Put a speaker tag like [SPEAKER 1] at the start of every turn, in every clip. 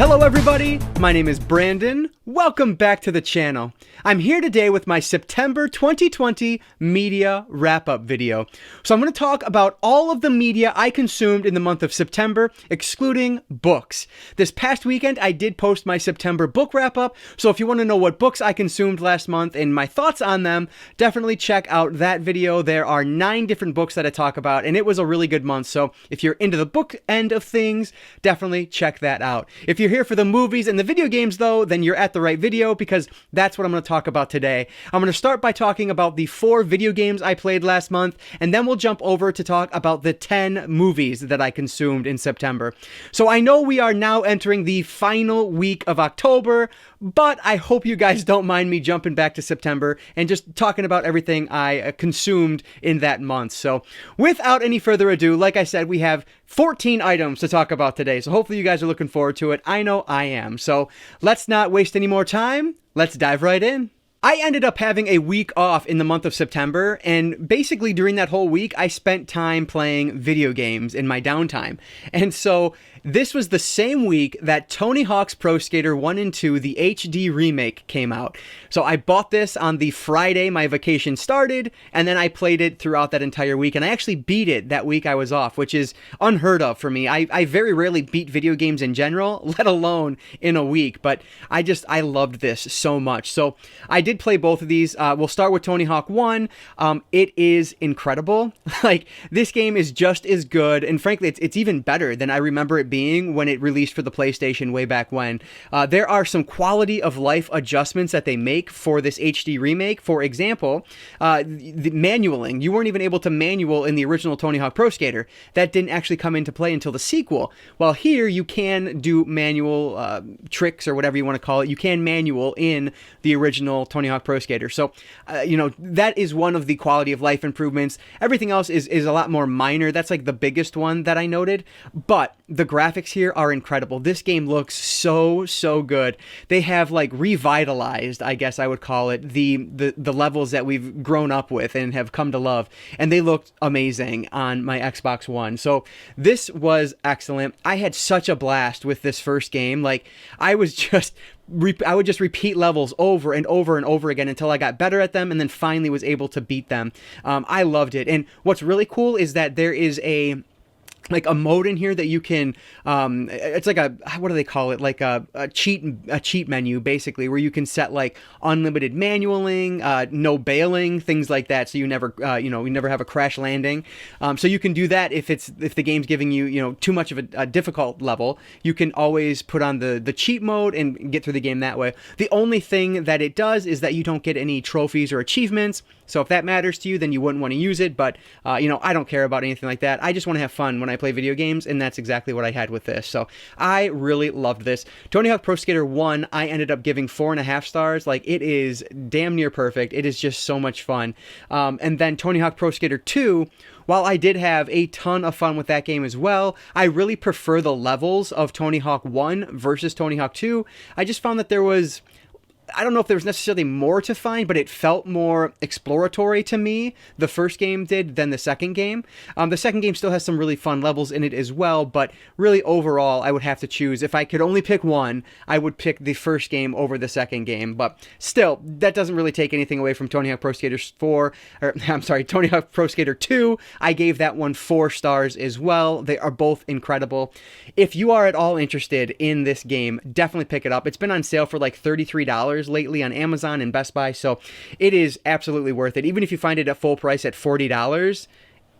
[SPEAKER 1] Hello everybody, my name is Brandon. Welcome back to the channel. I'm here today with my September 2020 media wrap-up video. So I'm going to talk about all of the media I consumed in the month of September, excluding books. This past weekend I did post my September book wrap-up, so if you want to know what books I consumed last month and my thoughts on them, definitely check out that video. There are 9 different books that I talk about, and it was a really good month, so if you're into the book end of things, definitely check that out. If you're here for the movies and the video games though, then you're at the right video because that's what I'm going to talk about today. I'm going to start by talking about the 4 video games I played last month, and then we'll jump over to talk about the 10 movies that I consumed in September. So I know we are now entering the final week of October, but I hope you guys don't mind me jumping back to September and just talking about everything I consumed in that month. So without any further ado, like I said, we have 14 items to talk about today. So hopefully you guys are looking forward to it. I know I am. So let's not waste any more time. Let's dive right in. I ended up having a week off in the month of September, and basically during that whole week, I spent time playing video games in my downtime. And so this was the same week that Tony Hawk's Pro Skater 1 and 2, the HD remake, came out. So I bought this on the Friday my vacation started, and then I played it throughout that entire week, and I actually beat it that week I was off, which is unheard of for me. I very rarely beat video games in general, let alone in a week, but I loved this so much. So I did play both of these. We'll start with Tony Hawk 1. It is incredible. Like, this game is just as good, and frankly, it's even better than I remember it being when it released for the PlayStation way back when. There are some quality of life adjustments that they make for this HD remake. For example, the manualing. You weren't even able to manual in the original Tony Hawk Pro Skater. That didn't actually come into play until the sequel. While here, you can do manual tricks or whatever you want to call it. You can manual in the original Tony Hawk Pro Skater. So, that is one of the quality of life improvements. Everything else is a lot more minor. That's like the biggest one that I noted. But the graphics here are incredible. This game looks so good. They have like revitalized, I guess I would call it, the levels that we've grown up with and have come to love. And they looked amazing on my Xbox One. So this was excellent. I had such a blast with this first game. Like, I would just repeat levels over and over and over again until I got better at them and then finally was able to beat them. I loved it. And what's really cool is that there is a mode in here that you can, it's like what do they call it? Like a cheat menu, basically, where you can set like unlimited manualing, no bailing, things like that. So you never, you never have a crash landing. So you can do that if the game's giving you, too much of a difficult level. You can always put on the cheat mode and get through the game that way. The only thing that it does is that you don't get any trophies or achievements. So if that matters to you, then you wouldn't want to use it. But, I don't care about anything like that. I just want to have fun when I play video games, and that's exactly what I had with this. So I really loved this. Tony Hawk Pro Skater 1, I ended up giving 4.5 stars. Like, it is damn near perfect. It is just so much fun. And then Tony Hawk Pro Skater 2, while I did have a ton of fun with that game as well, I really prefer the levels of Tony Hawk 1 versus Tony Hawk 2. I just found that there was, I don't know if there was necessarily more to find, but it felt more exploratory to me, the first game did, than the second game. The second game still has some really fun levels in it as well, but really overall, I would have to choose. If I could only pick one, I would pick the first game over the second game, but still, that doesn't really take anything away from Tony Hawk Pro Skater 4, or I'm sorry, Tony Hawk Pro Skater 2. I gave that one 4 stars as well. They are both incredible. If you are at all interested in this game, definitely pick it up. It's been on sale for like $33 lately on Amazon and Best Buy, so it is absolutely worth it. Even if you find it at full price at $40,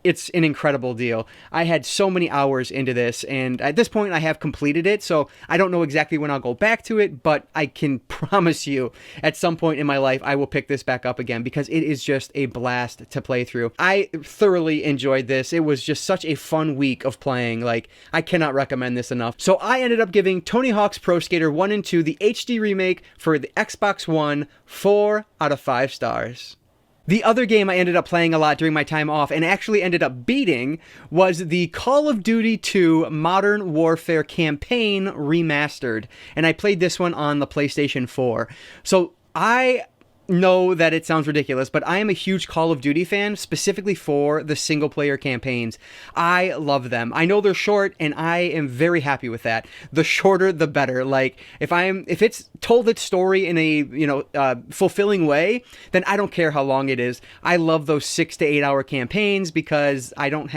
[SPEAKER 1] it's an incredible deal. I had so many hours into this, and at this point I have completed it, so I don't know exactly when I'll go back to it, but I can promise you at some point in my life I will pick this back up again because it is just a blast to play through. I thoroughly enjoyed this. It was just such a fun week of playing. Like, I cannot recommend this enough. So I ended up giving Tony Hawk's Pro Skater 1 and 2, the HD remake for the Xbox One, 4 out of 5 stars. The other game I ended up playing a lot during my time off and actually ended up beating was the Call of Duty 2 Modern Warfare Campaign Remastered. And I played this one on the PlayStation 4. So I know that it sounds ridiculous, but I am a huge Call of Duty fan, specifically for the single player campaigns. I love them. I know they're short, and I am very happy with that. The shorter, the better. Like, if it's told its story in a, fulfilling way, then I don't care how long it is. I love those 6 to 8 hour campaigns because I don't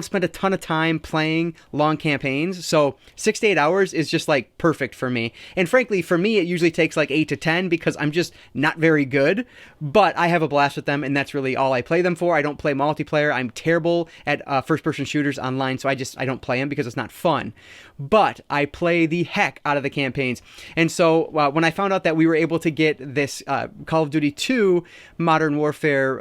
[SPEAKER 1] spend a ton of time playing long campaigns. So 6 to 8 hours is just like perfect for me. And frankly, for me, it usually takes like 8 to 10 because I'm just not very good, but I have a blast with them, and that's really all I play them for. I don't play multiplayer. I'm terrible at first-person shooters online, so I don't play them because it's not fun. But I play the heck out of the campaigns. And so when I found out that we were able to get this Call of Duty 2 Modern Warfare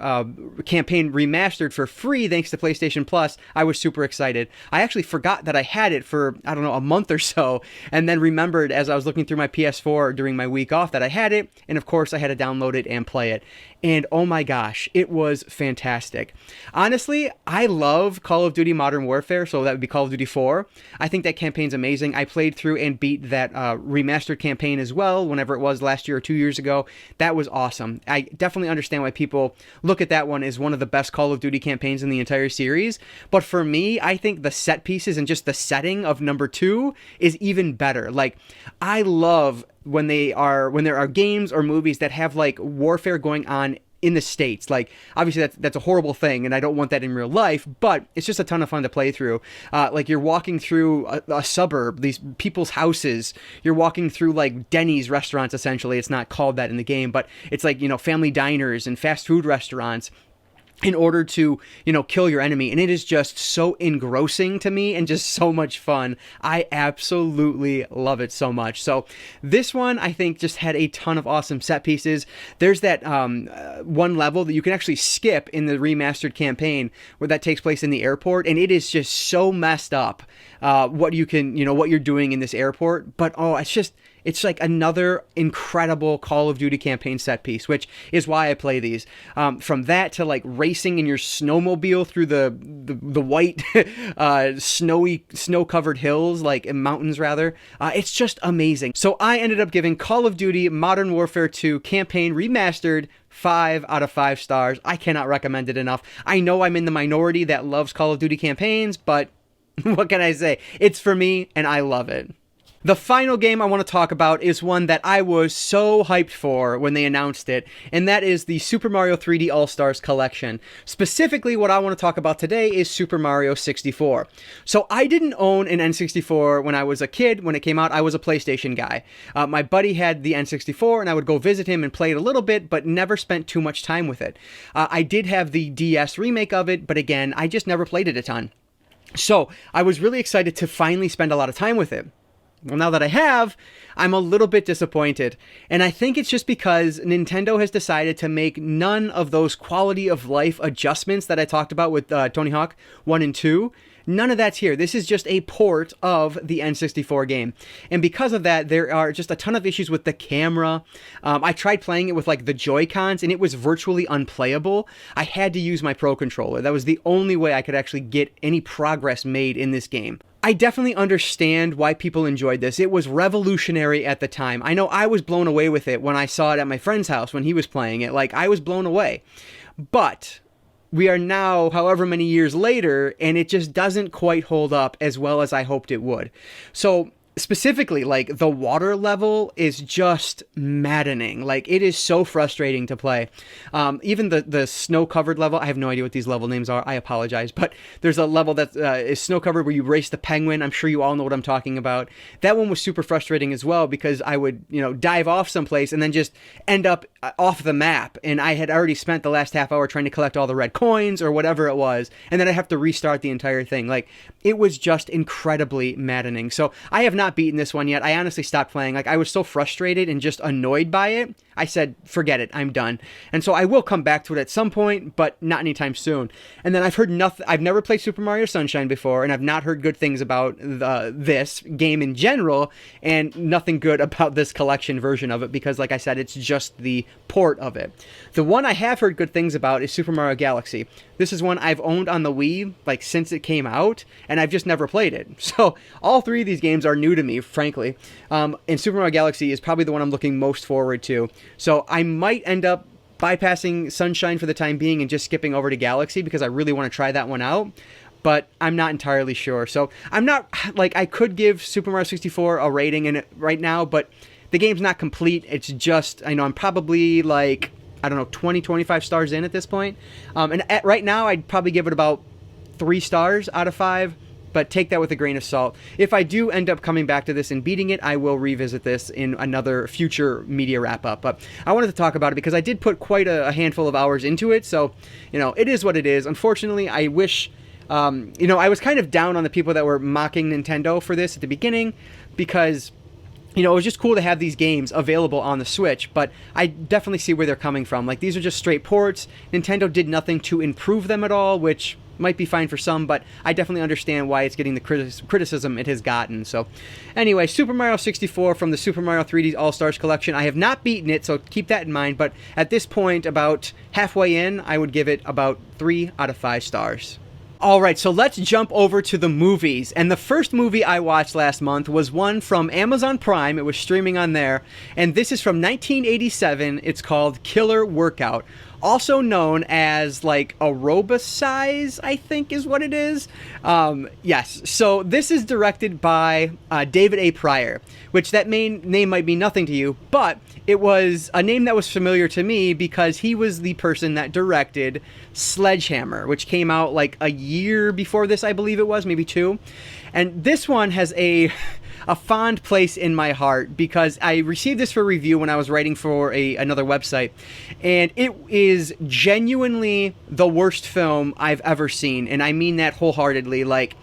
[SPEAKER 1] campaign remastered for free thanks to PlayStation Plus, I was super excited. I actually forgot that I had it for, I don't know, a month or so, and then remembered as I was looking through my PS4 during my week off that I had it, and of course I had to download it and play it. And oh my gosh, it was fantastic. Honestly, I love Call of Duty Modern Warfare, so that would be Call of Duty 4. I think that campaign's amazing. I played through and beat that remastered campaign as well, whenever it was last year or 2 years ago. That was awesome. I definitely understand why people look at that one as one of the best Call of Duty campaigns in the entire series. But for me, I think the set pieces and just the setting of number 2 is even better. Like, I love when there are games or movies that have like warfare going on in the States. Like, obviously that's a horrible thing, and I don't want that in real life, but it's just a ton of fun to play through. Like, you're walking through a suburb, these people's houses, you're walking through like Denny's restaurants, essentially. It's not called that in the game, but it's like, family diners and fast food restaurants, in order to, kill your enemy. And it is just so engrossing to me and just so much fun. I absolutely love it so much. So this one, I think, just had a ton of awesome set pieces. There's that one level that you can actually skip in the remastered campaign where that takes place in the airport. And it is just so messed up what you're doing in this airport. But, it's like another incredible Call of Duty campaign set piece, which is why I play these. From that to like racing in your snowmobile through the white snow-covered hills, like mountains rather. It's just amazing. So I ended up giving Call of Duty Modern Warfare 2 campaign remastered 5 out of 5 stars. I cannot recommend it enough. I know I'm in the minority that loves Call of Duty campaigns, but what can I say? It's for me, and I love it. The final game I want to talk about is one that I was so hyped for when they announced it, and that is the Super Mario 3D All-Stars Collection. Specifically, what I want to talk about today is Super Mario 64. So I didn't own an N64 when I was a kid. When it came out, I was a PlayStation guy. My buddy had the N64, and I would go visit him and play it a little bit, but never spent too much time with it. I did have the DS remake of it, but again, I just never played it a ton. So I was really excited to finally spend a lot of time with it. Well, now that I have, I'm a little bit disappointed. And I think it's just because Nintendo has decided to make none of those quality of life adjustments that I talked about with Tony Hawk 1 and 2. None of that's here. This is just a port of the N64 game. And because of that, there are just a ton of issues with the camera. I tried playing it with like the Joy-Cons, and it was virtually unplayable. I had to use my Pro Controller. That was the only way I could actually get any progress made in this game. I definitely understand why people enjoyed this. It was revolutionary at the time. I know I was blown away with it when I saw it at my friend's house when he was playing it. Like, I was blown away. But we are now however many years later, and it just doesn't quite hold up as well as I hoped it would. So specifically, like, the water level is just maddening. Like, it is so frustrating to play. Even the snow-covered level, I have no idea what these level names are. I apologize. But there's a level that is snow-covered where you race the penguin. I'm sure you all know what I'm talking about. That one was super frustrating as well because I would, dive off someplace and then just end up off the map. And I had already spent the last half hour trying to collect all the red coins or whatever it was. And then I have to restart the entire thing. Like, it was just incredibly maddening. So I have not beaten this one yet. I honestly stopped playing. Like, I was so frustrated and just annoyed by it. I said, forget it, I'm done. And so I will come back to it at some point, but not anytime soon. And then I've heard nothing. I've never played Super Mario Sunshine before, and I've not heard good things about this game in general, and nothing good about this collection version of it, because like I said, it's just the port of it. The one I have heard good things about is Super Mario Galaxy. This is one I've owned on the Wii like since it came out, and I've just never played it. So all three of these games are new to me, frankly. And Super Mario Galaxy is probably the one I'm looking most forward to. So I might end up bypassing Sunshine for the time being and just skipping over to Galaxy because I really want to try that one out. But I'm not entirely sure. So I'm not, like, I could give Super Mario 64 a rating in it right now, but the game's not complete. It's just, I know I'm probably like, I don't know, 20, 25 stars in at this point. Right now, I'd probably give it about 3 stars out of 5, but take that with a grain of salt. If I do end up coming back to this and beating it, I will revisit this in another future media wrap-up. But I wanted to talk about it because I did put quite a handful of hours into it, so, you know, it is what it is. Unfortunately, I wish... you know, I was kind of down on the people that were mocking Nintendo for this at the beginning because, you know, it was just cool to have these games available on the Switch, but I definitely see where they're coming from. Like, these are just straight ports. Nintendo did nothing to improve them at all, which might be fine for some, but I definitely understand why it's getting the criticism it has gotten. So, anyway, Super Mario 64 from the Super Mario 3D All-Stars collection. I have not beaten it, so keep that in mind, but at this point, about halfway in, I would give it about 3 out of 5 stars. Alright, so let's jump over to the movies. And the first movie I watched last month was one from Amazon Prime. It was streaming on there. And this is from 1987. It's called Killer Workout. Also known as, like, Aerobicize, I think is what it is. Yes, so this is directed by David A. Pryor, which that main name might mean nothing to you, but it was a name that was familiar to me because he was the person that directed Sledgehammer, which came out like a year before this, I believe it was, maybe 2. And this one has a fond place in my heart because I received this for review when I was writing for another website, and it is genuinely the worst film I've ever seen, and I mean that wholeheartedly. Like,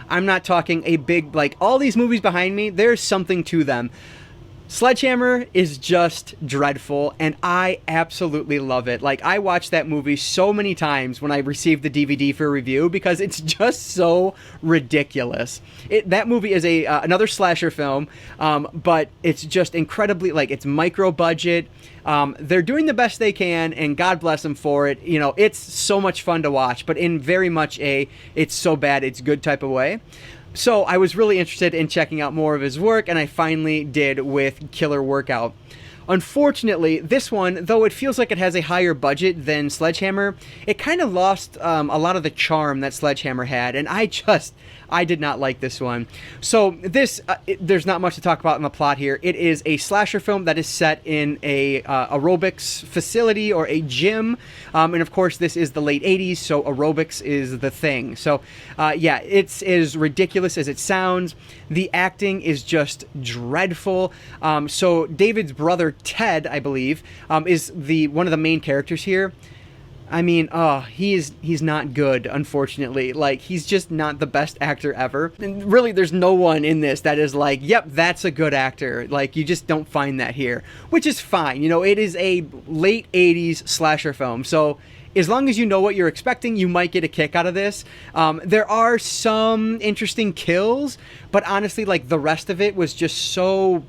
[SPEAKER 1] I'm not talking a big, like, all these movies behind me, there's something to them. Sledgehammer is just dreadful, and I absolutely love it. Like, I watched that movie so many times when I received the DVD for review because it's just so ridiculous. That movie is another slasher film, but it's just incredibly, like, it's micro budget. They're doing the best they can, and God bless them for it. You know, it's so much fun to watch, but in very much it's so bad it's good type of way. So I was really interested in checking out more of his work, and I finally did with Killer Workout. Unfortunately, this one, though it feels like it has a higher budget than Sledgehammer, it kind of lost a lot of the charm that Sledgehammer had, and I did not like this one. So this, there's not much to talk about in the plot here. It is a slasher film that is set in a aerobics facility or a gym, and of course this is the late 80s, so aerobics is the thing. So yeah, it's as ridiculous as it sounds. The acting is just dreadful. So David's brother Ted, I believe, is one of the main characters here. I mean, he's not good, unfortunately. Like, he's just not the best actor ever. And really, there's no one in this that is like, yep, that's a good actor. Like, you just don't find that here, which is fine. You know, it is a late 80s slasher film, so as long as you know what you're expecting, you might get a kick out of this. There are some interesting kills, but honestly, like, the rest of it was just so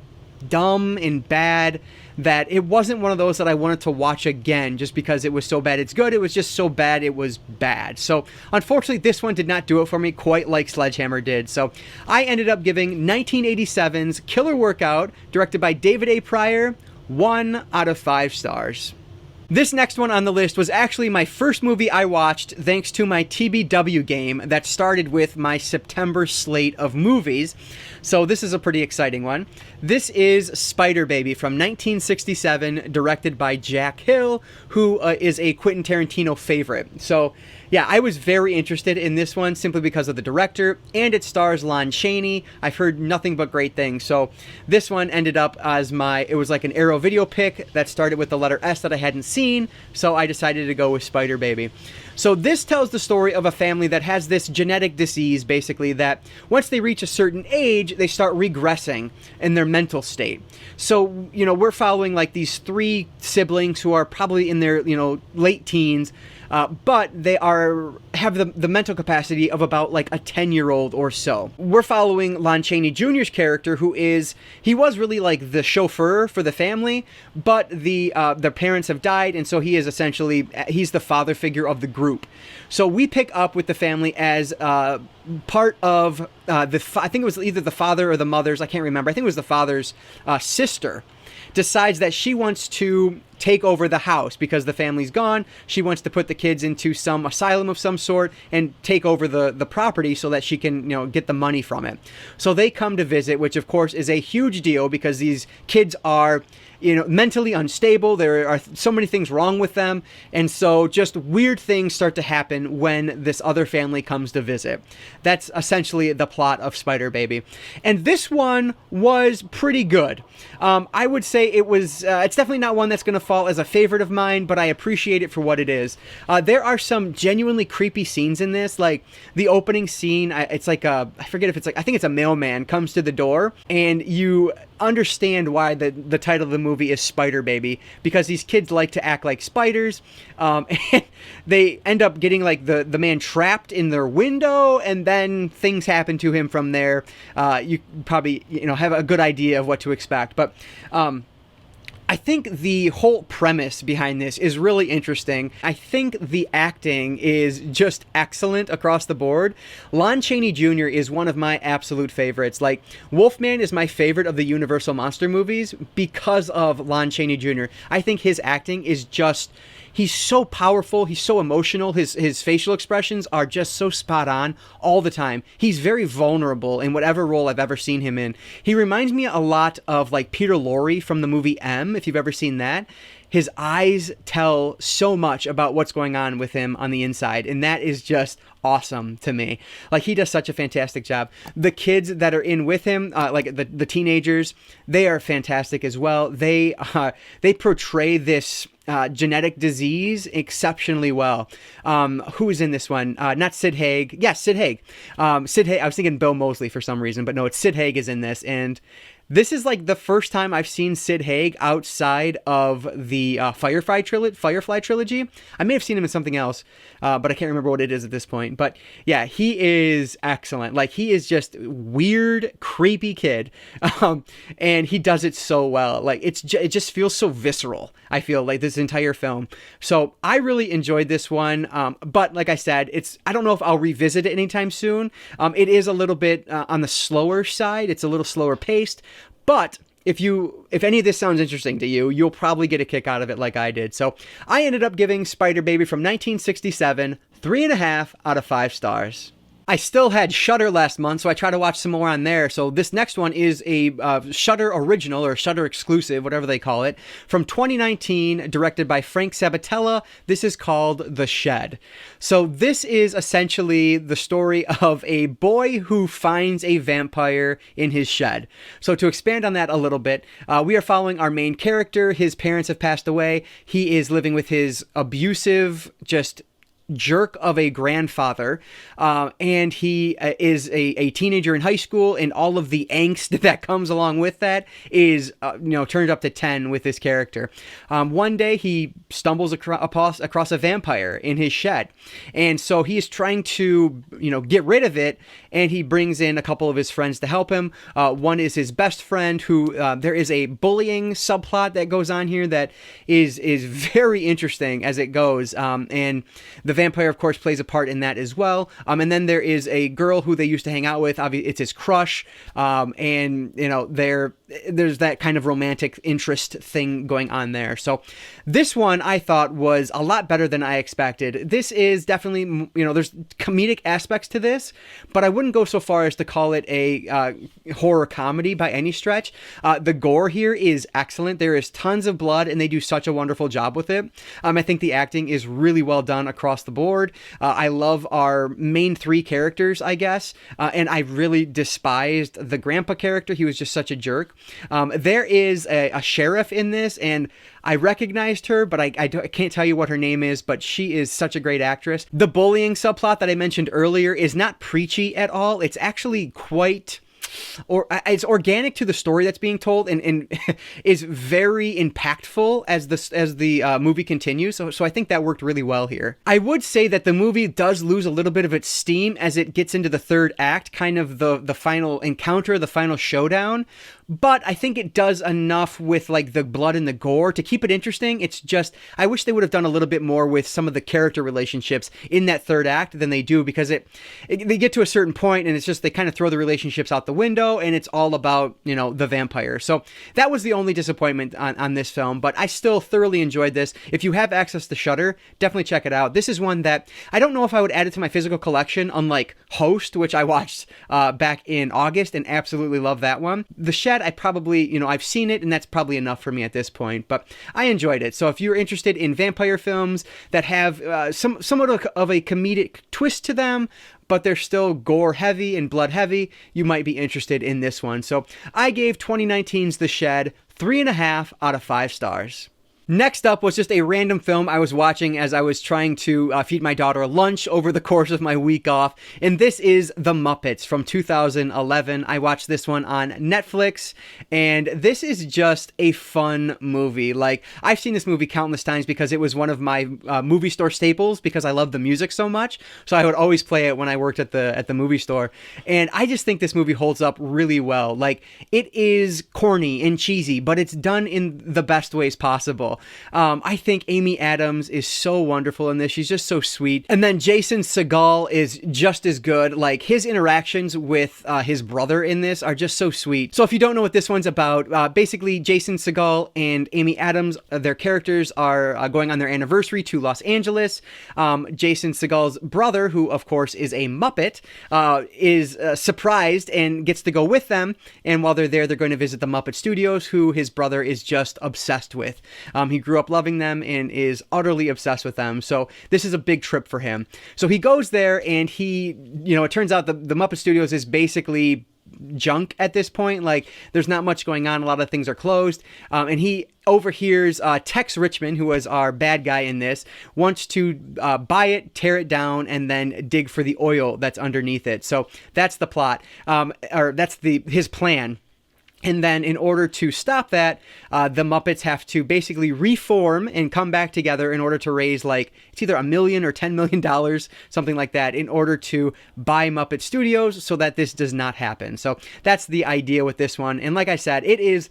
[SPEAKER 1] dumb and bad that it wasn't one of those that I wanted to watch again just because it was so bad it's good. It was just so bad it was bad. So unfortunately, this one did not do it for me quite like Sledgehammer did. So I ended up giving 1987's Killer Workout, directed by David A. Pryor, 1 out of 5 stars. This next one on the list was actually my first movie I watched thanks to my TBW game that started with my September slate of movies. So this is a pretty exciting one. This is Spider Baby from 1967, directed by Jack Hill, who is a Quentin Tarantino favorite. So yeah, I was very interested in this one simply because of the director, and it stars Lon Chaney. I've heard nothing but great things. So this one ended up as it was like an Arrow video pick that started with the letter S that I hadn't seen, so I decided to go with Spider Baby. So this tells the story of a family that has this genetic disease, basically, that once they reach a certain age, they start regressing in their mental state. So, you know, we're following like these 3 siblings who are probably in their, you know, late teens. but they have the mental capacity of about like a 10-year-old or so. We're following Lon Chaney Jr.'s character, he was really like the chauffeur for the family, but their parents have died, and so he's the father figure of the group. So we pick up with the family as part of I think it was either the father or the mother's, I can't remember, I think it was the father's sister, decides that she wants to take over the house because the family's gone. She wants to put the kids into some asylum of some sort and take over the property so that she can, get the money from it. So they come to visit, which of course is a huge deal because these kids are, mentally unstable. There are so many things wrong with them. And so just weird things start to happen when this other family comes to visit. That's essentially the plot of Spider Baby. And this one was pretty good. I would say it's definitely not one that's going to fall as a favorite of mine, but I appreciate it for what it is. There are some genuinely creepy scenes in this, like the opening scene. It's like I forget if it's I think it's a mailman comes to the door, and you understand why the title of the movie is Spider Baby, because these kids like to act like spiders, and they end up getting like the man trapped in their window, and then things happen to him from there. You probably have a good idea of what to expect, but I think the whole premise behind this is really interesting. I think the acting is just excellent across the board. Lon Chaney Jr. is one of my absolute favorites. Like, Wolfman is my favorite of the Universal Monster movies because of Lon Chaney Jr. I think his acting is just... He's so powerful. He's so emotional. His facial expressions are just so spot on all the time. He's very vulnerable in whatever role I've ever seen him in. He reminds me a lot of like Peter Lorre from the movie M, if you've ever seen that. His eyes tell so much about what's going on with him on the inside, and that is just awesome to me. Like, he does such a fantastic job. The kids that are in with him, like the teenagers, they are fantastic as well. They portray this genetic disease exceptionally well. Who is in this one? Not Sid Haig. Yes, Sid Haig. Sid Haig. I was thinking Bill Moseley for some reason, but no, it's Sid Haig is in this, and this is like the first time I've seen Sid Haig outside of the Firefly trilogy. I may have seen him in something else, but I can't remember what it is at this point. But yeah, he is excellent. Like, he is just weird, creepy kid, and he does it so well. Like, it just feels so visceral, I feel like, this entire film. So I really enjoyed this one, but like I said, I don't know if I'll revisit it anytime soon. It is a little bit on the slower side. It's a little slower paced. But if any of this sounds interesting to you, you'll probably get a kick out of it like I did. So I ended up giving Spider Baby from 1967 3.5 out of 5 stars. I still had Shudder last month, so I tried to watch some more on there. So this next one is a Shudder original, or Shudder exclusive, whatever they call it, from 2019, directed by Frank Sabatella. This is called The Shed. So this is essentially the story of a boy who finds a vampire in his shed. So to expand on that a little bit, we are following our main character. His parents have passed away. He is living with his abusive, just jerk of a grandfather, and he is a teenager in high school, and all of the angst that comes along with that is turned up to 10 with this character. One day he stumbles across a vampire in his shed, and so he is trying to get rid of it, and he brings in a couple of his friends to help him. One is his best friend, who there is a bullying subplot that goes on here that is very interesting as it goes, and the vampire, of course, plays a part in that as well. And then there is a girl who they used to hang out with. Obviously, it's his crush. And, there's that kind of romantic interest thing going on there. So this one I thought was a lot better than I expected. This is definitely, there's comedic aspects to this, but I wouldn't go so far as to call it a horror comedy by any stretch. The gore here is excellent. There is tons of blood, and they do such a wonderful job with it. I think the acting is really well done across the board. I love our main 3 characters, I guess, and I really despised the grandpa character. He was just such a jerk. There is a sheriff in this, and I recognized her, but I can't tell you what her name is, but she is such a great actress. The bullying subplot that I mentioned earlier is not preachy at all. It's actually quite or it's organic to the story that's being told, and is very impactful as the movie continues. So I think that worked really well here. I would say that the movie does lose a little bit of its steam as it gets into the third act, kind of the final encounter, the final showdown. But I think it does enough with like the blood and the gore to keep it interesting. It's just, I wish they would have done a little bit more with some of the character relationships in that third act than they do, because they get to a certain point and it's just, they kind of throw the relationships out the window and it's all about, the vampire. So that was the only disappointment on this film, but I still thoroughly enjoyed this. If you have access to Shudder, definitely check it out. This is one that I don't know if I would add it to my physical collection, unlike Host, which I watched back in August and absolutely love that one. The Shed, I probably, I've seen it and that's probably enough for me at this point, but I enjoyed it. So if you're interested in vampire films that have somewhat of a comedic twist to them, but they're still gore heavy and blood heavy, you might be interested in this one. So I gave 2019's The Shed 3.5 out of 5 stars. Next up was just a random film I was watching as I was trying to feed my daughter lunch over the course of my week off, and this is The Muppets from 2011. I watched this one on Netflix, and this is just a fun movie. Like, I've seen this movie countless times because it was one of my movie store staples because I love the music so much, so I would always play it when I worked at the movie store, and I just think this movie holds up really well. Like, it is corny and cheesy, but it's done in the best ways possible. I think Amy Adams is so wonderful in this. She's just so sweet. And then Jason Segel is just as good. Like, his interactions with his brother in this are just so sweet. So if you don't know what this one's about, basically Jason Segel and Amy Adams, their characters are going on their anniversary to Los Angeles. Jason Segel's brother, who of course is a Muppet, is surprised and gets to go with them. And while they're there, they're going to visit the Muppet Studios, who his brother is just obsessed with. He grew up loving them and is utterly obsessed with them. So this is a big trip for him. So he goes there and it turns out the Muppet Studios is basically junk at this point. Like, there's not much going on. A lot of things are closed. And he overhears Tex Richmond, who was our bad guy in this, wants to buy it, tear it down, and then dig for the oil that's underneath it. So that's the plot, or that's his plan. And then in order to stop that, the Muppets have to basically reform and come back together in order to raise, like, it's either $1 million or $10 million, something like that, in order to buy Muppet Studios so that this does not happen. So that's the idea with this one. And like I said, it is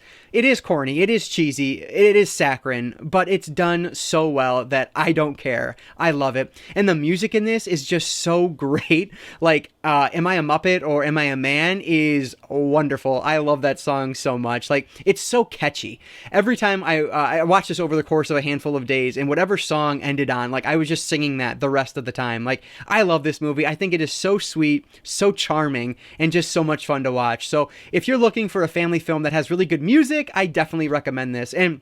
[SPEAKER 1] corny, it is cheesy, it is saccharine, but it's done so well that I don't care. I love it. And the music in this is just so great. Like, Am I a Muppet or Am I a Man is wonderful. I love that song so much. Like, it's so catchy. Every time I watched this over the course of a handful of days, and whatever song ended on, like, I was just singing that the rest of the time. Like, I love this movie. I think it is so sweet, so charming, and just so much fun to watch. So if you're looking for a family film that has really good music, I definitely recommend this. And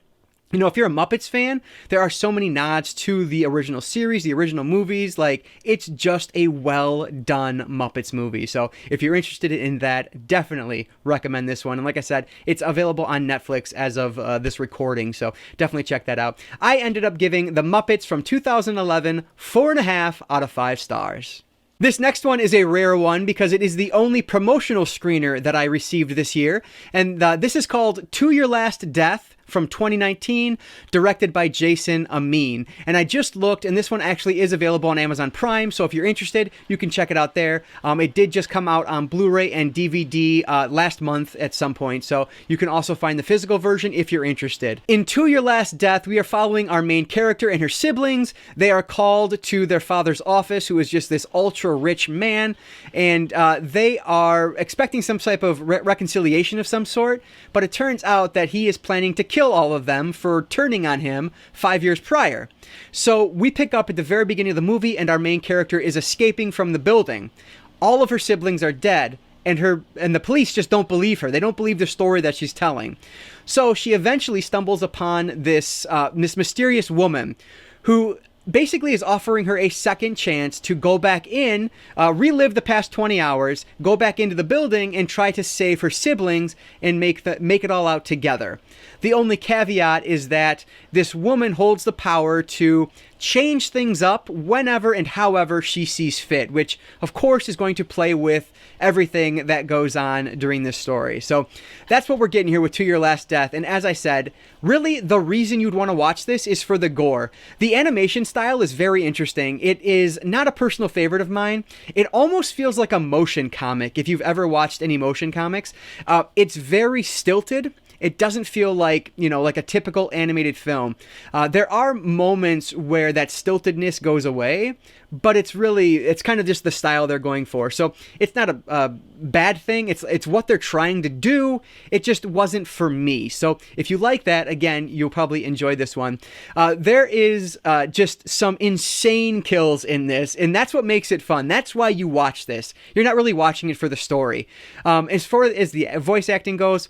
[SPEAKER 1] if you're a Muppets fan, there are so many nods to the original series, the original movies. Like, it's just a well-done Muppets movie. So if you're interested in that, definitely recommend this one. And like I said, it's available on Netflix as of this recording, so definitely check that out. I ended up giving The Muppets from 2011 4.5 out of 5 stars. This next one is a rare one because it is the only promotional screener that I received this year, and this is called To Your Last Death from 2019, directed by Jason Amin. And I just looked, and this one actually is available on Amazon Prime, so if you're interested, you can check it out there. It did just come out on Blu-ray and DVD last month at some point, so you can also find the physical version if you're interested. In To Your Last Death, we are following our main character and her siblings. They are called to their father's office, who is just this ultra-rich man, and they are expecting some type of reconciliation of some sort, but it turns out that he is planning to kill all of them for turning on him 5 years prior. So we pick up at the very beginning of the movie, and our main character is escaping from the building. All of her siblings are dead, and the police just don't believe her. They don't believe the story that she's telling. So she eventually stumbles upon this mysterious woman who basically is offering her a second chance to go back in, relive the past 20 hours, go back into the building and try to save her siblings and make it all out together. The only caveat is that this woman holds the power to change things up whenever and however she sees fit, which of course is going to play with everything that goes on during this story. So that's what we're getting here with To Your Last Death. And as I said, really the reason you'd want to watch this is for the gore. The animation style is very interesting. It is not a personal favorite of mine. It almost feels like a motion comic, if you've ever watched any motion comics. It's very stilted. It doesn't feel like, like a typical animated film. There are moments where that stiltedness goes away, but it's kind of just the style they're going for. So it's not a bad thing. It's what they're trying to do. It just wasn't for me. So if you like that, again, you'll probably enjoy this one. There is just some insane kills in this, and that's what makes it fun. That's why you watch this. You're not really watching it for the story. As far as the voice acting goes,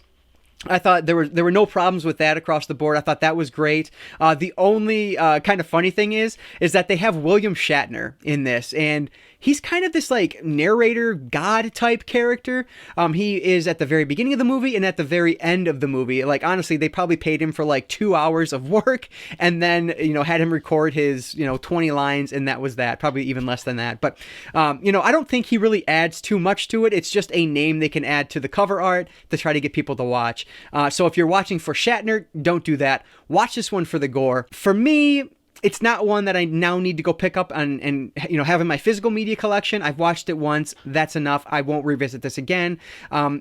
[SPEAKER 1] I thought there were no problems with that across the board. I thought that was great. The only kind of funny thing is that they have William Shatner in this, and he's kind of this like narrator god type character. He is at the very beginning of the movie and at the very end of the movie. Like, honestly, they probably paid him for like 2 hours of work and then, had him record his, 20 lines, and that was that. Probably even less than that. But, I don't think he really adds too much to it. It's just a name they can add to the cover art to try to get people to watch. So if you're watching for Shatner, don't do that. Watch this one for the gore. For me, it's not one that I now need to go pick up and have in my physical media collection. I've watched it once. That's enough. I won't revisit this again.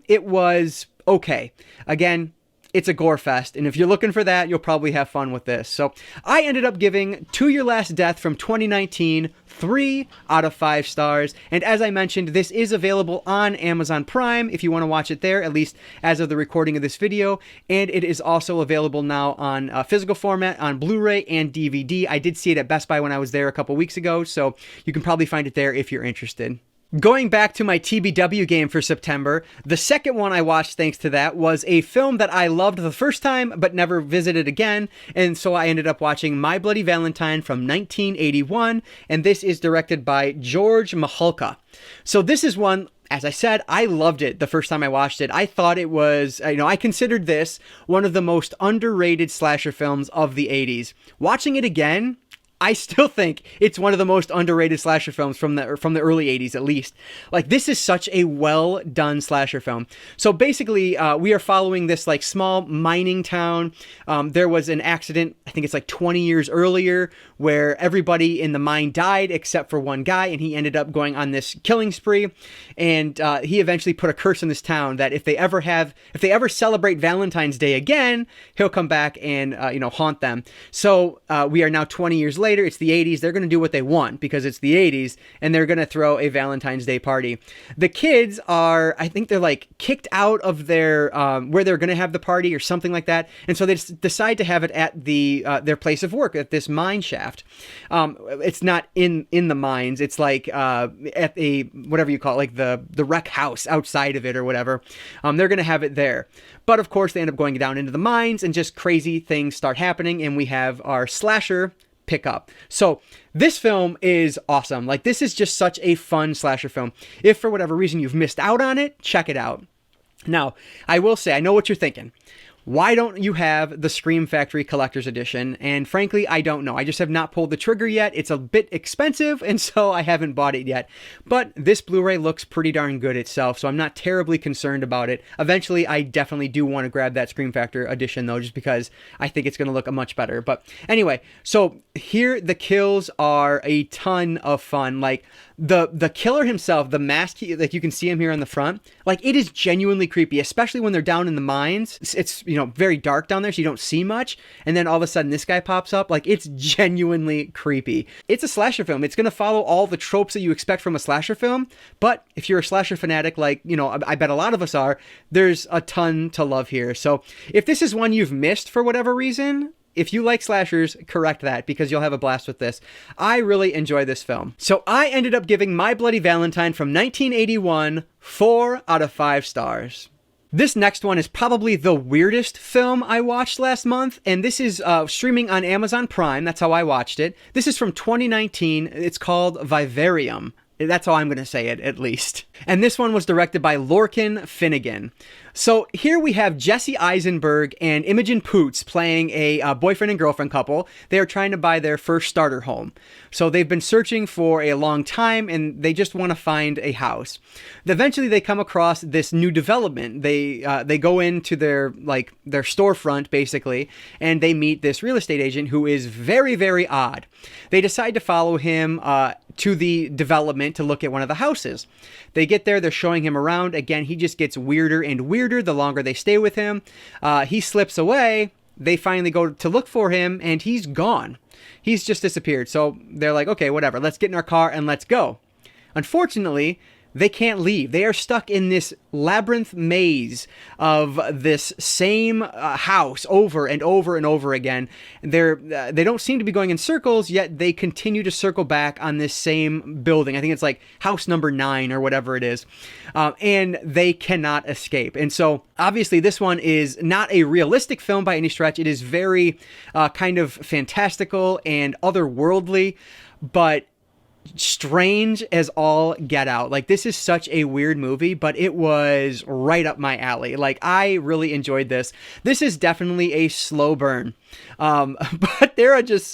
[SPEAKER 1] It was okay. Again, it's a gore fest, and if you're looking for that, you'll probably have fun with this. So I ended up giving To Your Last Death from 2019 3 out of 5 stars. And as I mentioned, this is available on Amazon Prime if you want to watch it there, at least as of the recording of this video. And it is also available now on physical format on Blu-ray and DVD. I did see it at Best Buy when I was there a couple weeks ago, so you can probably find it there if you're interested. Going back to my TBW game for September, the second one I watched thanks to that was a film that I loved the first time but never visited again, and so I ended up watching My Bloody Valentine from 1981, and this is directed by George Mihalka. So this is one, as I said, I loved it the first time I watched it. I thought it was, I considered this one of the most underrated slasher films of the 80s. Watching it again, I still think it's one of the most underrated slasher films from the early 80s, at least. Like, this is such a well done slasher film. So basically, we are following this like small mining town. There was an accident, I think it's like 20 years earlier, where everybody in the mine died except for one guy, and he ended up going on this killing spree. And he eventually put a curse in this town that if they ever celebrate Valentine's Day again, he'll come back and haunt them. So we are now 20 years later. It's the 80s. They're going to do what they want because it's the 80s, and they're going to throw a Valentine's Day party. The kids are, I think they're like kicked out of their where they're going to have the party or something like that, and so they decide to have it at their place of work, at this mine shaft. It's not in the mines. It's like at a whatever you call it, like the rec house outside of it or whatever. They're going to have it there, but of course they end up going down into the mines, and just crazy things start happening, and we have our slasher pick up. So this film is awesome. Like, this is just such a fun slasher film. If for whatever reason you've missed out on it, check it out. Now, I will say, I know what you're thinking. Why don't you have the Scream Factory Collector's Edition? And frankly, I don't know. I just have not pulled the trigger yet. It's a bit expensive, and so I haven't bought it yet. But this Blu-ray looks pretty darn good itself, so I'm not terribly concerned about it. Eventually, I definitely do want to grab that Scream Factor edition, though, just because I think it's going to look much better. But anyway, so here the kills are a ton of fun. Like, the killer himself, the mask, like you can see him here on the front, like, it is genuinely creepy, especially when they're down in the mines. It's very dark down there, so you don't see much, and then all of a sudden this guy pops up. Like, it's genuinely creepy. It's a slasher film. It's going to follow all the tropes that you expect from a slasher film, but if you're a slasher fanatic, like, I bet a lot of us are, there's a ton to love here. So if this is one you've missed for whatever reason, if you like slashers, correct that, because you'll have a blast with this. I really enjoy this film. So I ended up giving My Bloody Valentine from 1981 4 out of 5 stars. This next one is probably the weirdest film I watched last month, and this is streaming on Amazon Prime. That's how I watched it. This is from 2019. It's called Vivarium. That's how I'm going to say it, at least. And this one was directed by Lorcan Finnegan. So here we have Jesse Eisenberg and Imogen Poots playing a boyfriend and girlfriend couple. They are trying to buy their first starter home. So they've been searching for a long time, and they just want to find a house. Eventually, they come across this new development. They go into their storefront, basically, and they meet this real estate agent who is very, very odd. They decide to follow him to the development to look at one of the houses. They get there, they're showing him around. Again, he just gets weirder and weirder the longer they stay with him. He slips away. They finally go to look for him, and he's gone. He's just disappeared. So they're like, okay, whatever. Let's get in our car and let's go. Unfortunately, they can't leave. They are stuck in this labyrinth maze of this same house over and over and over again. They don't seem to be going in circles, yet they continue to circle back on this same building. I think it's like house number 9 or whatever it is. And they cannot escape. And so obviously this one is not a realistic film by any stretch. It is very kind of fantastical and otherworldly, but strange as all get out. Like, this is such a weird movie, but it was right up my alley. Like, I really enjoyed this. This is definitely a slow burn. But there are just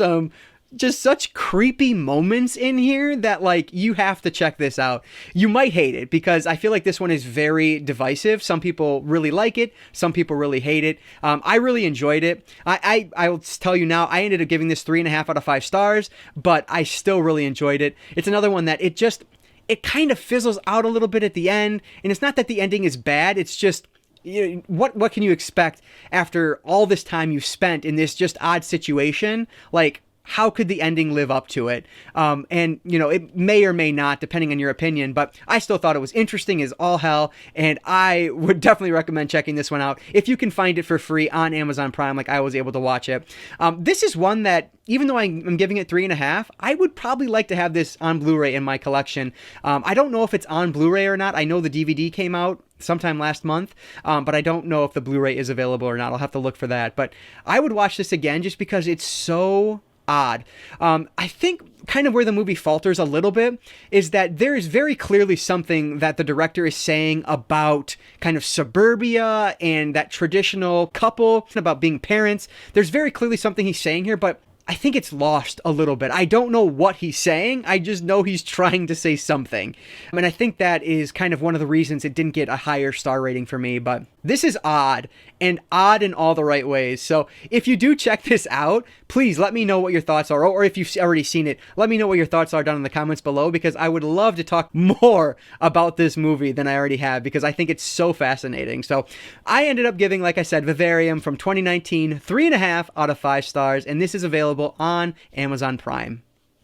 [SPEAKER 1] such creepy moments in here that, like, you have to check this out. You might hate it because I feel like this one is very divisive. Some people really like it. Some people really hate it. I really enjoyed it. I will tell you now, I ended up giving this 3.5 out of 5 stars, but I still really enjoyed it. It's another one that it kind of fizzles out a little bit at the end. And it's not that the ending is bad. It's just, you know, what can you expect after all this time you've spent in this just odd situation? Like, how could the ending live up to it? And, you know, it may or may not, depending on your opinion, but I still thought it was interesting as all hell, and I would definitely recommend checking this one out. If you can find it for free on Amazon Prime, like I was able to watch it. This is one that, even though I'm giving it 3.5, I would probably like to have this on Blu-ray in my collection. I don't know if it's on Blu-ray or not. I know the DVD came out sometime last month, but I don't know if the Blu-ray is available or not. I'll have to look for that. But I would watch this again just because it's so odd. I think kind of where the movie falters a little bit is that there is very clearly something that the director is saying about kind of suburbia and that traditional couple, about being parents. There's very clearly something he's saying here, but I think it's lost a little bit. I don't know what he's saying. I just know he's trying to say something. And I think that is kind of one of the reasons it didn't get a higher star rating for me. But this is odd, and odd in all the right ways. So if you do check this out, please let me know what your thoughts are. Or if you've already seen it, let me know what your thoughts are down in the comments below, because I would love to talk more about this movie than I already have, because I think it's so fascinating. So I ended up giving, like I said, Vivarium from 2019, 3.5 out of 5 stars. And this is available on Amazon Prime.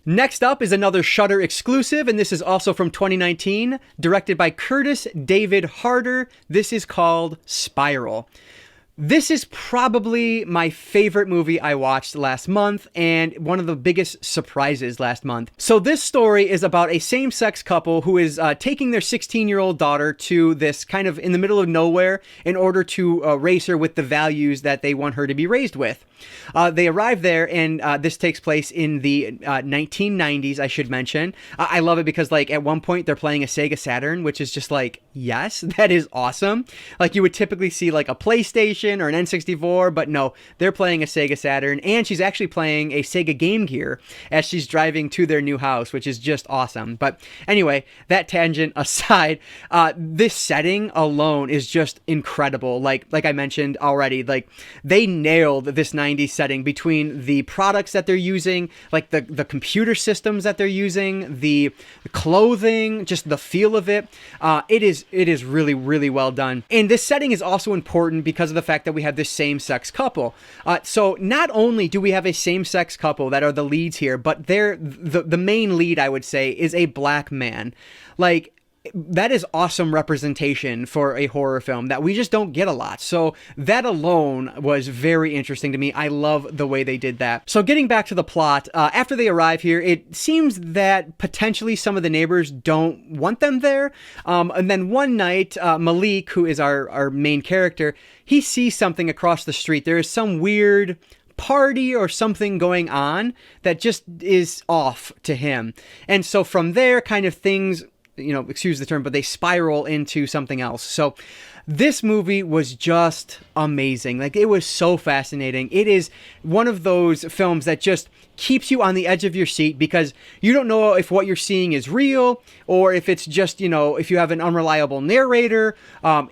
[SPEAKER 1] Next up is another Shudder exclusive, and this is also from 2019, directed by Curtis David Harder. This is called Spiral. This is probably my favorite movie I watched last month, and one of the biggest surprises last month. So this story is about a same-sex couple who is taking their 16-year-old daughter to this kind of in the middle of nowhere in order to raise her with the values that they want her to be raised with. They arrive there, and this takes place in the 1990s, I should mention. I love it because, like, at one point they're playing a Sega Saturn, which is just like, yes, that is awesome. Like, you would typically see like a PlayStation or an N64, but no, they're playing a Sega Saturn, and she's actually playing a Sega Game Gear as she's driving to their new house, which is just awesome. But anyway, that tangent aside, this setting alone is just incredible. Like I mentioned already, like, they nailed this 90s setting between the products that they're using, like the computer systems that they're using, the clothing, just the feel of it. It is really, really well done. And this setting is also important because of the fact that we have this same-sex couple. So not only do we have a same-sex couple that are the leads here, but the main lead, I would say, is a black man. Like, that is awesome representation for a horror film that we just don't get a lot. So that alone was very interesting to me. I love the way they did that. So getting back to the plot, after they arrive here, it seems that potentially some of the neighbors don't want them there. And then one night, Malik, who is our main character, he sees something across the street. There is some weird party or something going on that just is off to him. And so from there, kind of things, excuse the term, but they spiral into something else. So this movie was just amazing. Like, it was so fascinating. It is one of those films that just keeps you on the edge of your seat because you don't know if what you're seeing is real or if it's just, if you have an unreliable narrator,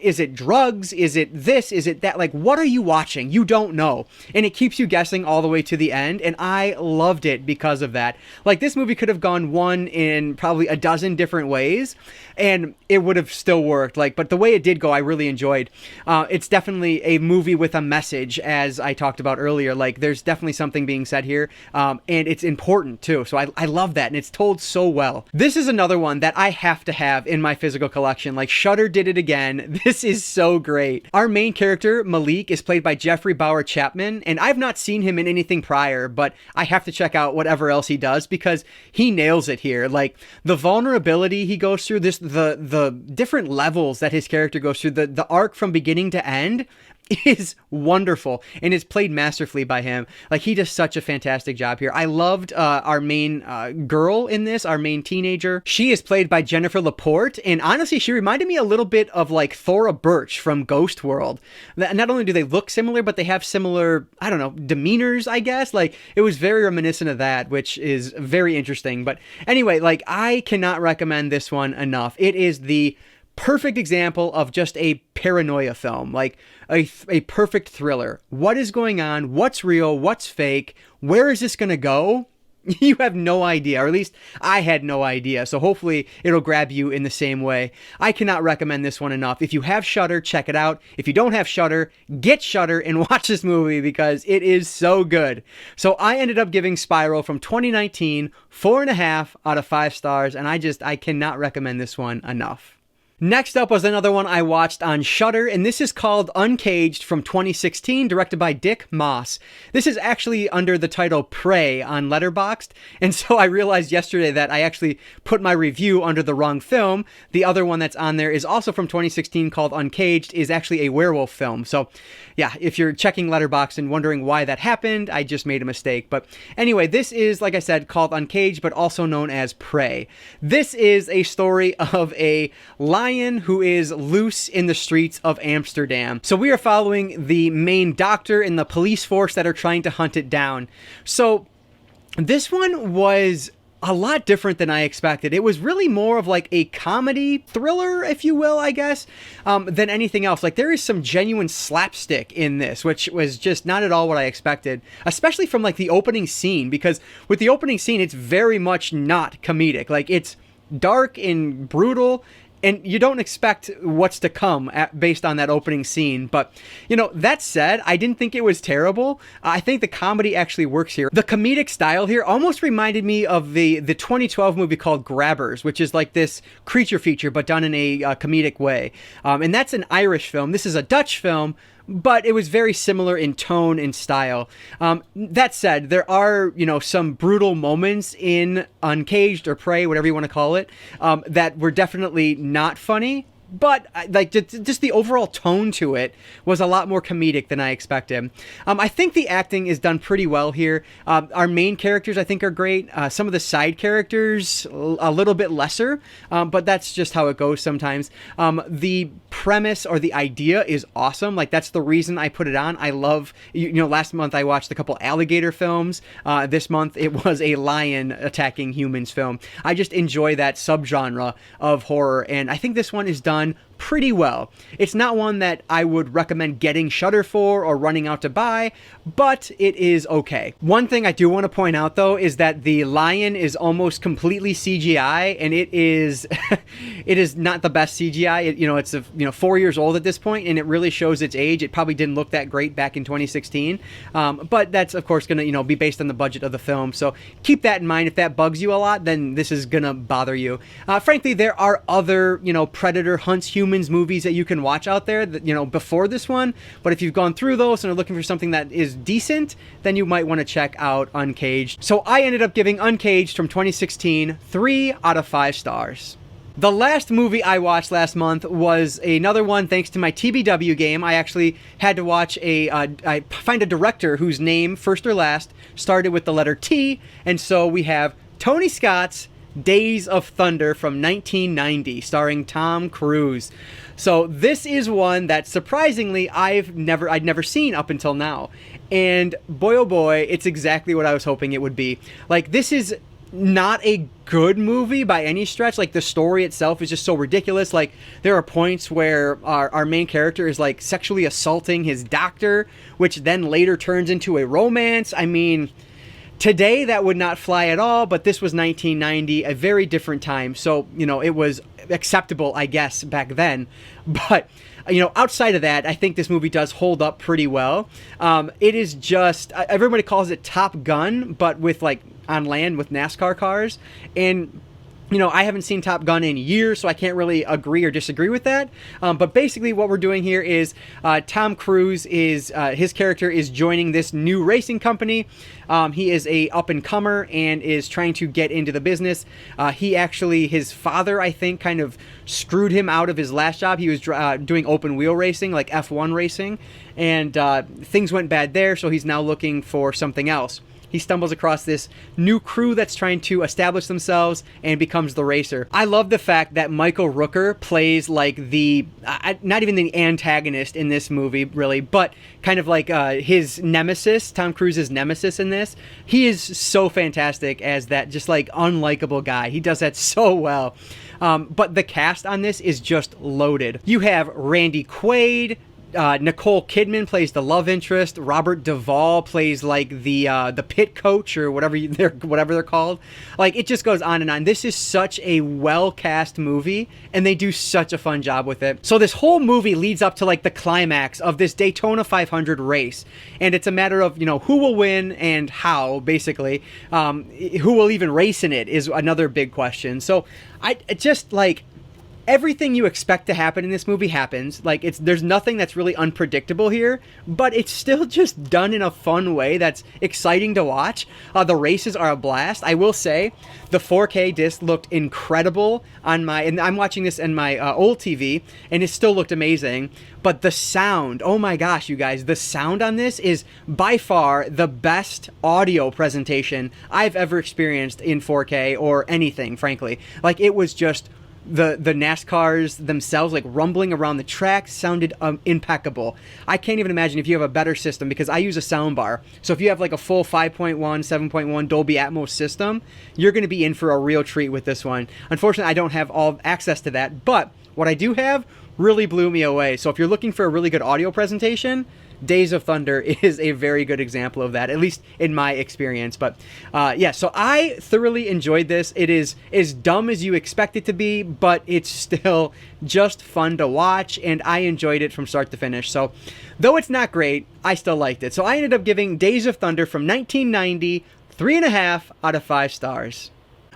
[SPEAKER 1] is it drugs? Is it this? Is it that? Like, what are you watching? You don't know. And it keeps you guessing all the way to the end. And I loved it because of that. Like, this movie could have gone one in probably a dozen different ways and it would have still worked. Like, but the way it did go, I really enjoyed. It's definitely a movie with a message, as I talked about earlier. Like, there's definitely something being said here. And it's important too. So I love that. And it's told so well. This is another one that I have to have in my physical collection. Like, Shudder did it again. This is so great. Our main character, Malik, is played by Jeffrey Bauer Chapman. And I've not seen him in anything prior, but I have to check out whatever else he does because he nails it here. Like, the vulnerability he goes through, the different levels that his character goes through, the arc from beginning to end is wonderful and is played masterfully by him. Like, he does such a fantastic job here. I loved our main girl in this, our main teenager. She is played by Jennifer Laporte, and honestly, she reminded me a little bit of like Thora Birch from Ghost World. Not only do they look similar, but they have similar, I don't know, demeanors, I guess. Like, it was very reminiscent of that, which is very interesting. But anyway, like, I cannot recommend this one enough. It is the perfect example of just a paranoia film, like a perfect thriller. What is going on? What's real? What's fake? Where is this going to go? You have no idea, or at least I had no idea. So hopefully it'll grab you in the same way. I cannot recommend this one enough. If you have Shudder, check it out. If you don't have Shudder, get Shudder and watch this movie because it is so good. So I ended up giving Spiral from 2019 4.5 out of 5 stars, and I cannot recommend this one enough. Next up was another one I watched on Shudder, and this is called Uncaged from 2016, directed by Dick Moss. This is actually under the title Prey on Letterboxd, and so I realized yesterday that I actually put my review under the wrong film. The other one that's on there is also from 2016 called Uncaged, is actually a werewolf film. So yeah, if you're checking Letterboxd and wondering why that happened, I just made a mistake. But anyway, this is, like I said, called Uncaged, but also known as Prey. This is a story of a lion who is loose in the streets of Amsterdam. So we are following the main doctor and the police force that are trying to hunt it down. So this one was a lot different than I expected. It was really more of like a comedy thriller, if you will, I guess, than anything else. Like, there is some genuine slapstick in this, which was just not at all what I expected, especially from like the opening scene, because with the opening scene, it's very much not comedic. Like, it's dark and brutal, and you don't expect what's to come based on that opening scene. But, that said, I didn't think it was terrible. I think the comedy actually works here. The comedic style here almost reminded me of the 2012 movie called Grabbers, which is like this creature feature, but done in a comedic way. And that's an Irish film. This is a Dutch film, but it was very similar in tone and style. That said, there are, some brutal moments in Uncaged or Prey, whatever you want to call it, that were definitely not funny. But like just the overall tone to it was a lot more comedic than I expected. I think the acting is done pretty well here. Our main characters, I think, are great. Some of the side characters, a little bit lesser, but that's just how it goes sometimes. The premise or the idea is awesome. Like, that's the reason I put it on. I love, last month I watched a couple alligator films. This month it was a lion attacking humans film. I just enjoy that subgenre of horror, and I think this one is done pretty well. It's not one that I would recommend getting Shudder for or running out to buy, but it is okay. One thing I do want to point out, though, is that the lion is almost completely CGI, and it is it is not the best CGI. It's 4 years old at this point, and it really shows its age. It probably didn't look that great back in 2016, but that's of course going to be based on the budget of the film. So keep that in mind. If that bugs you a lot, then this is gonna bother you. Frankly, there are other Predator hunts humans movies that you can watch out there that before this one, but if you've gone through those and are looking for something that is decent, then you might want to check out Uncaged. So I ended up giving Uncaged from 2016 3 out of 5 stars. The last movie I watched last month was another one thanks to my TBW game. I actually had to watch I find a director whose name, first or last, started with the letter T, and so we have Tony Scott's Days of Thunder from 1990, starring Tom Cruise. So this is one that surprisingly I'd never seen up until now. And boy oh boy, it's exactly what I was hoping it would be. Like, this is not a good movie by any stretch. Like, the story itself is just so ridiculous. Like, there are points where our main character is like sexually assaulting his doctor, which then later turns into a romance. I mean, today that would not fly at all, but this was 1990, a very different time. So, you know, it was acceptable, I guess, back then. But, you know, outside of that, I think this movie does hold up pretty well. It is just, everybody calls it Top Gun, but with like on land with NASCAR cars. And, you know, I haven't seen Top Gun in years, so I can't really agree or disagree with that. But basically what we're doing here is Tom Cruise is, his character is joining this new racing company. He is a up-and-comer and is trying to get into the business. His father, I think, kind of screwed him out of his last job. He was doing open-wheel racing, like F1 racing, and things went bad there, so he's now looking for something else. He stumbles across this new crew that's trying to establish themselves and becomes the racer. I love the fact that Michael Rooker plays like the, not even the antagonist in this movie, really, but kind of like his nemesis, Tom Cruise's nemesis in this. He is so fantastic as that just like unlikable guy. He does that so well. But the cast on this is just loaded. You have Randy Quaid, Nicole Kidman plays the love interest. Robert Duvall plays like the pit coach or whatever they're called. Like, it just goes on and on. This is such a well cast movie, and they do such a fun job with it. So this whole movie leads up to like the climax of this Daytona 500 race, and it's a matter of, you know, who will win and how. Basically, who will even race in it is another big question. So I just like. Everything you expect to happen in this movie happens. Like, there's nothing that's really unpredictable here, but it's still just done in a fun way that's exciting to watch. The races are a blast. I will say the 4K disc looked incredible and I'm watching this in my old TV, and it still looked amazing. But the sound, oh my gosh, you guys, the sound on this is by far the best audio presentation I've ever experienced in 4K or anything, frankly. Like, it was just the NASCARs themselves, like rumbling around the track, sounded impeccable. I can't even imagine if you have a better system, because I use a sound bar. So if you have like a full 5.1, 7.1 Dolby Atmos system, you're going to be in for a real treat with this one. Unfortunately, I don't have all access to that, but what I do have really blew me away. So if you're looking for a really good audio presentation, Days of Thunder is a very good example of that, at least in my experience. But yeah, so I thoroughly enjoyed this. It is as dumb as you expect it to be, but it's still just fun to watch, and I enjoyed it from start to finish. So though it's not great, I still liked it. So I ended up giving Days of Thunder from 1990 3.5 out of 5 stars.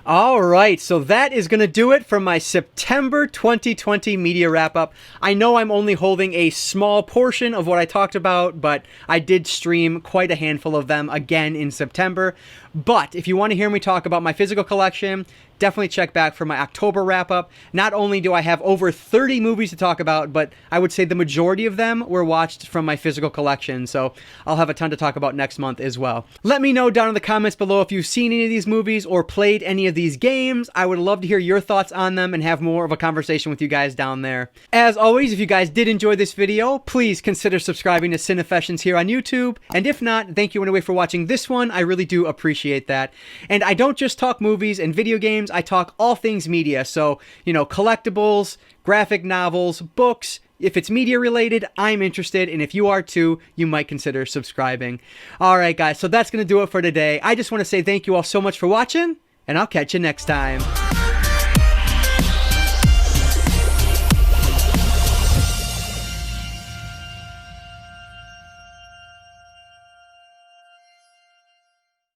[SPEAKER 1] All right, so that is going to do it for my September 2020 media wrap-up. I know I'm only holding a small portion of what I talked about, but I did stream quite a handful of them again in September. But if you want to hear me talk about my physical collection, definitely check back for my October wrap-up. Not only do I have over 30 movies to talk about, but I would say the majority of them were watched from my physical collection, so I'll have a ton to talk about next month as well. Let me know down in the comments below if you've seen any of these movies or played any of these games. I would love to hear your thoughts on them and have more of a conversation with you guys down there. As always, if you guys did enjoy this video, please consider subscribing to Cinefessions here on YouTube, and if not, thank you anyway for watching this one. I really do appreciate that. And I don't just talk movies and video games, I talk all things media. So, you know, collectibles, graphic novels, books. If it's media related, I'm interested, and if you are too, you might consider subscribing. All right, guys, so that's going to do it for today. I just want to say thank you all so much for watching, and I'll catch you next time.